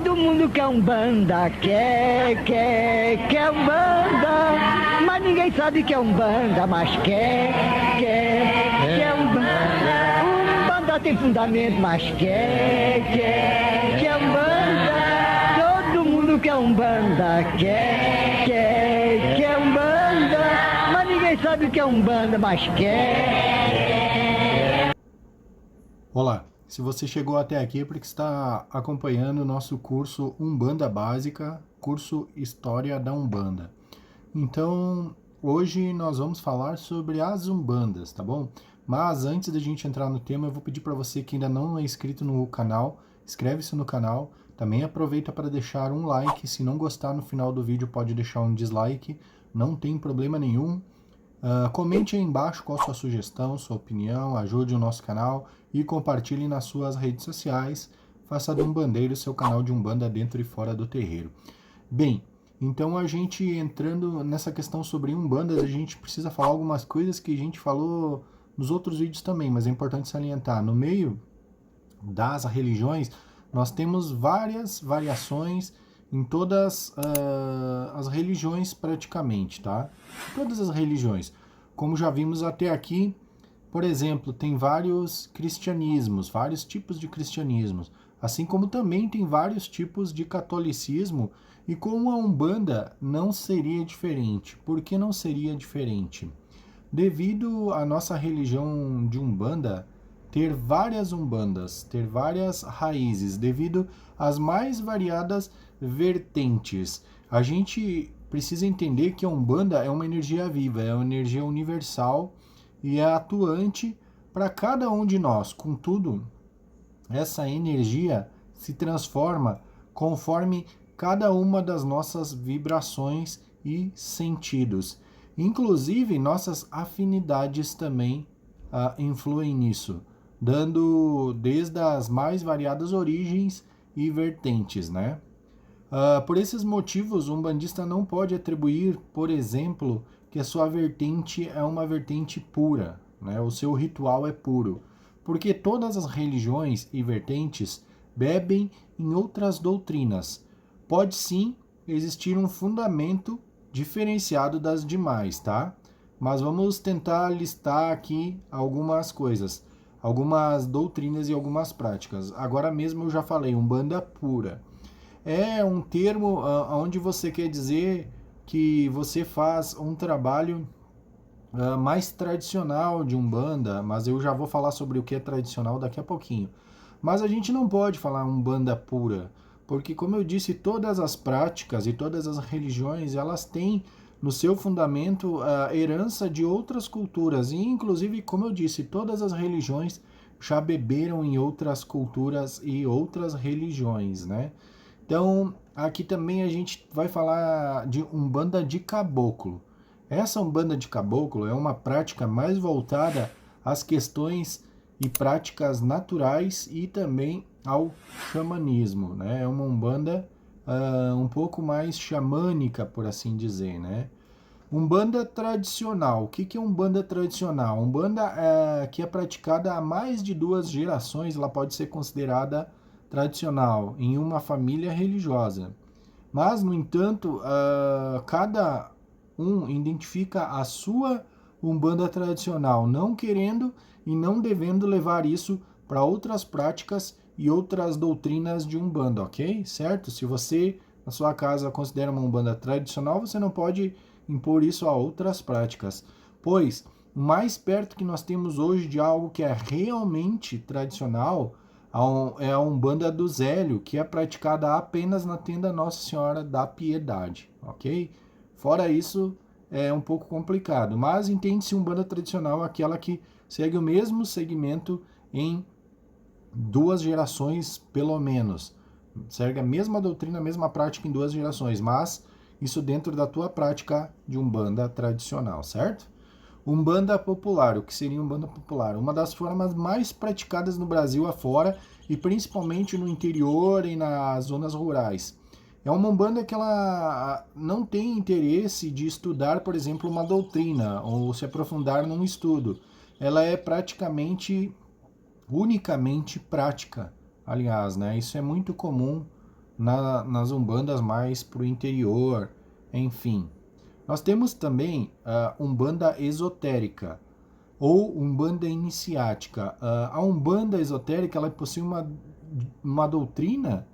Todo mundo quer um banda, quer um banda, mas ninguém sabe que é um banda, mas quer um banda. Um banda tem fundamento, mas quer um banda. Todo mundo quer um banda, quer um banda, mas ninguém sabe que é um banda, mas quer. Olá, se você chegou até aqui é porque está acompanhando o nosso curso Umbanda Básica, curso História da Umbanda. Então, hoje nós vamos falar sobre as Umbandas, tá bom? Mas antes da gente entrar no tema, eu vou pedir para você que ainda não é inscrito no canal, inscreve-se no canal. Também aproveita para deixar um like, se não gostar no final do vídeo pode deixar um dislike, não tem problema nenhum. Comente aí embaixo qual a sua sugestão, sua opinião, ajude o nosso canal e compartilhe nas suas redes sociais. Faça do Umbandeiro seu canal de Umbanda dentro e fora do terreiro. Bem, então a gente entrando nessa questão sobre Umbandas, a gente precisa falar algumas coisas que a gente falou nos outros vídeos também, mas é importante salientar. No meio das religiões, nós temos várias variações em todas as religiões praticamente, tá? Todas as religiões. Como já vimos até aqui, por exemplo, tem vários cristianismos, vários tipos de cristianismos, assim como também tem vários tipos de catolicismo, e com a Umbanda não seria diferente. Por que não seria diferente? Devido à nossa religião de Umbanda ter várias umbandas, ter várias raízes, devido às mais variadas vertentes. A gente precisa entender que a Umbanda é uma energia viva, é uma energia universal e é atuante para cada um de nós. Contudo, essa energia se transforma conforme cada uma das nossas vibrações e sentidos. Inclusive, nossas afinidades também influem nisso, dando desde as mais variadas origens e vertentes, né? Por esses motivos, um umbandista não pode atribuir, por exemplo, que a sua vertente é uma vertente pura, né? O seu ritual é puro, porque todas as religiões e vertentes bebem em outras doutrinas. Pode sim existir um fundamento diferenciado das demais, tá? Mas vamos tentar listar aqui algumas coisas, algumas doutrinas e algumas práticas. Agora mesmo eu já falei, Umbanda pura. É um termo onde você quer dizer que você faz um trabalho mais tradicional de Umbanda, mas eu já vou falar sobre o que é tradicional daqui a pouquinho. Mas a gente não pode falar Umbanda pura, porque como eu disse, todas as práticas e todas as religiões, elas têm no seu fundamento a herança de outras culturas, e inclusive, como eu disse, todas as religiões já beberam em outras culturas e outras religiões, né? Então, aqui também a gente vai falar de Umbanda de Caboclo. Essa Umbanda de Caboclo é uma prática mais voltada às questões e práticas naturais e também ao xamanismo, né? É uma Umbanda um pouco mais xamânica, por assim dizer, né? Umbanda tradicional. O que é Umbanda tradicional? Umbanda que é praticada há mais de 2 gerações, ela pode ser considerada tradicional em uma família religiosa. Mas, no entanto, cada um identifica a sua Umbanda tradicional, não querendo e não devendo levar isso para outras práticas e outras doutrinas de Umbanda, ok? Certo? Se você, na sua casa, considera uma Umbanda tradicional, você não pode impor isso a outras práticas, pois o mais perto que nós temos hoje de algo que é realmente tradicional é a Umbanda do Zélio, que é praticada apenas na tenda Nossa Senhora da Piedade, ok? Fora isso, é um pouco complicado, mas entende-se Umbanda tradicional aquela que segue o mesmo segmento em 2 gerações, pelo menos. Segue a mesma doutrina, a mesma prática em 2 gerações, mas isso dentro da tua prática de Umbanda tradicional, certo? Umbanda popular, o que seria Umbanda popular? Uma das formas mais praticadas no Brasil afora e principalmente no interior e nas zonas rurais. É uma Umbanda que ela não tem interesse de estudar, por exemplo, uma doutrina ou se aprofundar num estudo. Ela é praticamente, unicamente prática. Aliás, né, isso é muito comum nas umbandas mais para o interior, enfim. Nós temos também umbanda esotérica ou umbanda iniciática. A umbanda esotérica ela possui uma doutrina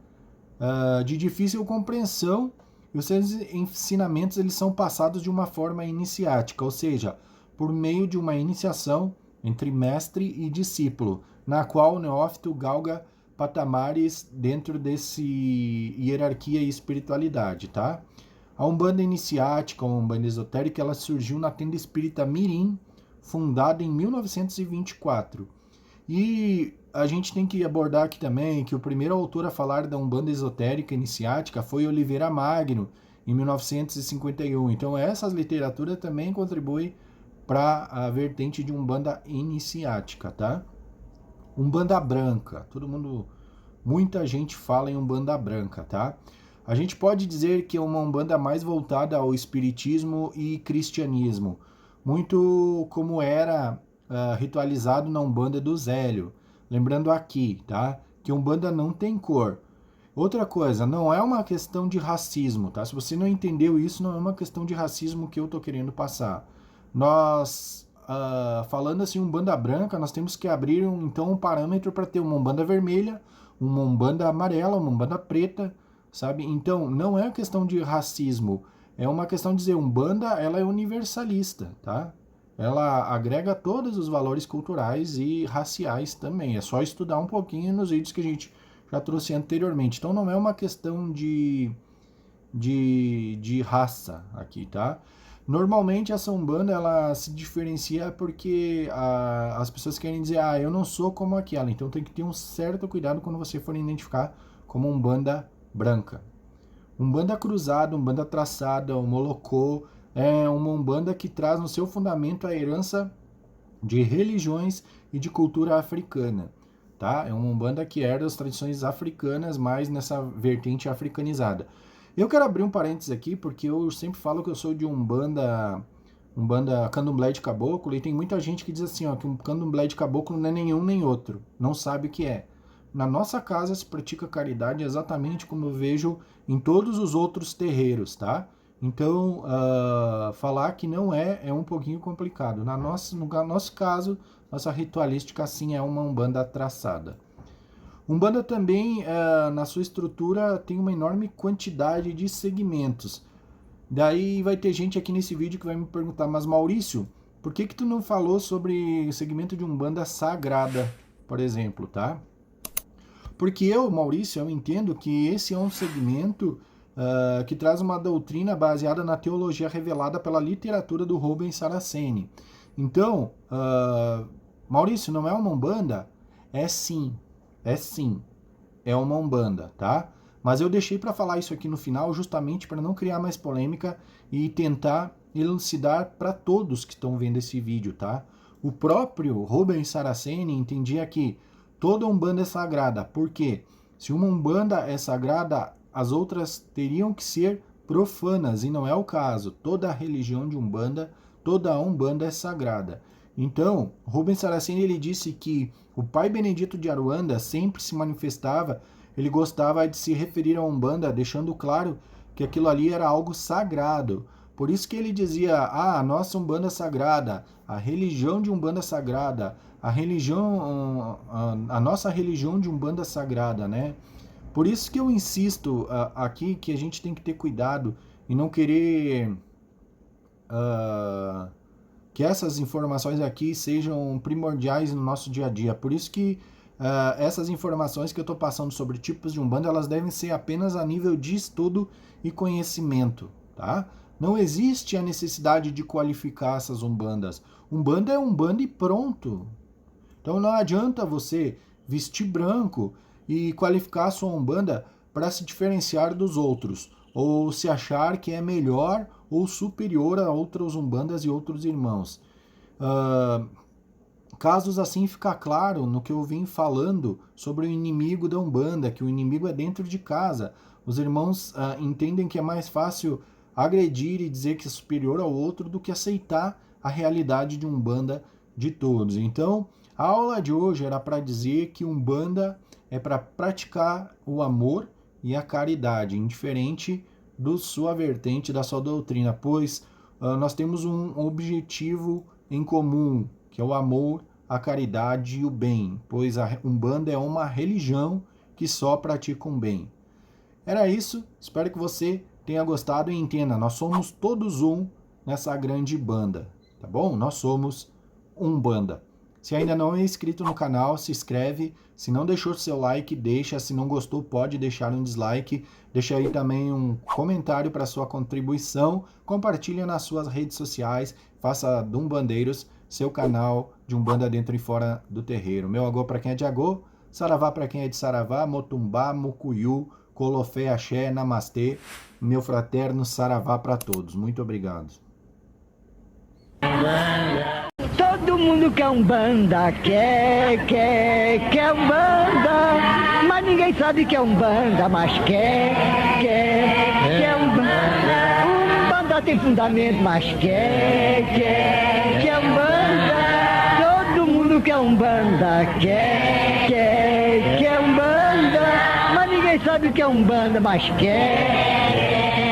de difícil compreensão e os seus ensinamentos eles são passados de uma forma iniciática, ou seja, por meio de uma iniciação entre mestre e discípulo, na qual o neófito galga patamares dentro desse hierarquia e espiritualidade, tá? A Umbanda iniciática, a Umbanda esotérica, ela surgiu na tenda espírita Mirim, fundada em 1924. E a gente tem que abordar aqui também que o primeiro autor a falar da Umbanda esotérica iniciática foi Oliveira Magno, em 1951. Então essa literatura também contribui para a vertente de Umbanda iniciática, tá? Umbanda branca, muita gente fala em Umbanda branca, tá? A gente pode dizer que é uma Umbanda mais voltada ao espiritismo e cristianismo, muito como era ritualizado na Umbanda do Zélio. Lembrando aqui, tá? Que Umbanda não tem cor. Outra coisa, não é uma questão de racismo, tá? Se você não entendeu isso, não é uma questão de racismo que eu tô querendo passar. Nós, falando assim, Umbanda branca, nós temos que abrir então um parâmetro para ter uma Umbanda vermelha, uma Umbanda amarela, uma Umbanda preta, sabe? Então, não é questão de racismo, é uma questão de dizer, Umbanda, ela é universalista, tá? Ela agrega todos os valores culturais e raciais também. É só estudar um pouquinho nos vídeos que a gente já trouxe anteriormente. Então, não é uma questão de raça aqui, tá? Normalmente essa Umbanda ela se diferencia porque as pessoas querem dizer, eu não sou como aquela, então tem que ter um certo cuidado quando você for identificar como Umbanda branca. Umbanda cruzada, Umbanda traçada, o Molocô, é uma Umbanda que traz no seu fundamento a herança de religiões e de cultura africana, tá? É uma Umbanda que herda as tradições africanas, mais nessa vertente africanizada. Eu quero abrir um parênteses aqui, porque eu sempre falo que eu sou de Umbanda candomblé de caboclo, e tem muita gente que diz assim, que um candomblé de caboclo não é nenhum nem outro, não sabe o que é. Na nossa casa se pratica caridade exatamente como eu vejo em todos os outros terreiros, tá? Então, falar que não é um pouquinho complicado. No nosso caso, nossa ritualística sim é uma Umbanda traçada. Umbanda também, na sua estrutura, tem uma enorme quantidade de segmentos. Daí vai ter gente aqui nesse vídeo que vai me perguntar, mas Maurício, por que tu não falou sobre o segmento de Umbanda sagrada, por exemplo, tá? Porque Maurício, eu entendo que esse é um segmento que traz uma doutrina baseada na teologia revelada pela literatura do Rubens Saraceni. Então, Maurício, não é uma Umbanda? É sim, é uma Umbanda, tá? Mas eu deixei para falar isso aqui no final justamente para não criar mais polêmica e tentar elucidar para todos que estão vendo esse vídeo, tá? O próprio Rubens Saraceni entendia que toda Umbanda é sagrada. Por quê? Se uma Umbanda é sagrada, as outras teriam que ser profanas, e não é o caso. Toda a religião de Umbanda, toda a Umbanda é sagrada. Então, Rubens Saraceni ele disse que o pai Benedito de Aruanda sempre se manifestava, ele gostava de se referir a Umbanda, deixando claro que aquilo ali era algo sagrado. Por isso que ele dizia, a nossa Umbanda sagrada, a religião de Umbanda sagrada, a nossa religião de Umbanda sagrada, né? Por isso que eu insisto aqui que a gente tem que ter cuidado e não querer que essas informações aqui sejam primordiais no nosso dia a dia. Por isso que essas informações que eu estou passando sobre tipos de Umbanda, elas devem ser apenas a nível de estudo e conhecimento, tá? Não existe a necessidade de qualificar essas Umbandas. Umbanda é Umbanda e pronto. Então não adianta você vestir branco e qualificar a sua Umbanda para se diferenciar dos outros, ou se achar que é melhor ou superior a outras Umbandas e outros irmãos. Casos assim fica claro no que eu vim falando sobre o inimigo da Umbanda, que o inimigo é dentro de casa. Os irmãos entendem que é mais fácil agredir e dizer que é superior ao outro do que aceitar a realidade de Umbanda de todos. Então, a aula de hoje era para dizer que Umbanda é para praticar o amor e a caridade, indiferente da sua vertente, da sua doutrina, pois nós temos um objetivo em comum, que é o amor, a caridade e o bem, pois a Umbanda é uma religião que só pratica o bem. Era isso, espero que você tenha gostado e entenda, nós somos todos um nessa grande banda, tá bom? Nós somos Umbanda. Se ainda não é inscrito no canal, se inscreve. Se não deixou seu like, deixa. Se não gostou, pode deixar um dislike. Deixa aí também um comentário para sua contribuição. Compartilha nas suas redes sociais. Faça do Umbandeiros seu canal de Umbanda dentro e fora do terreiro. Meu agô para quem é de agô, saravá para quem é de saravá, motumbá, mucuyu, colofé, axé, namastê. Meu fraterno saravá para todos. Muito obrigado. Todo mundo quer Umbanda, quer Umbanda, mas ninguém sabe que é Umbanda, mas quer Umbanda. Umbanda tem fundamento, mas quer Umbanda. Todo mundo quer Umbanda, quer Umbanda, mas ninguém sabe que é Umbanda, mas quer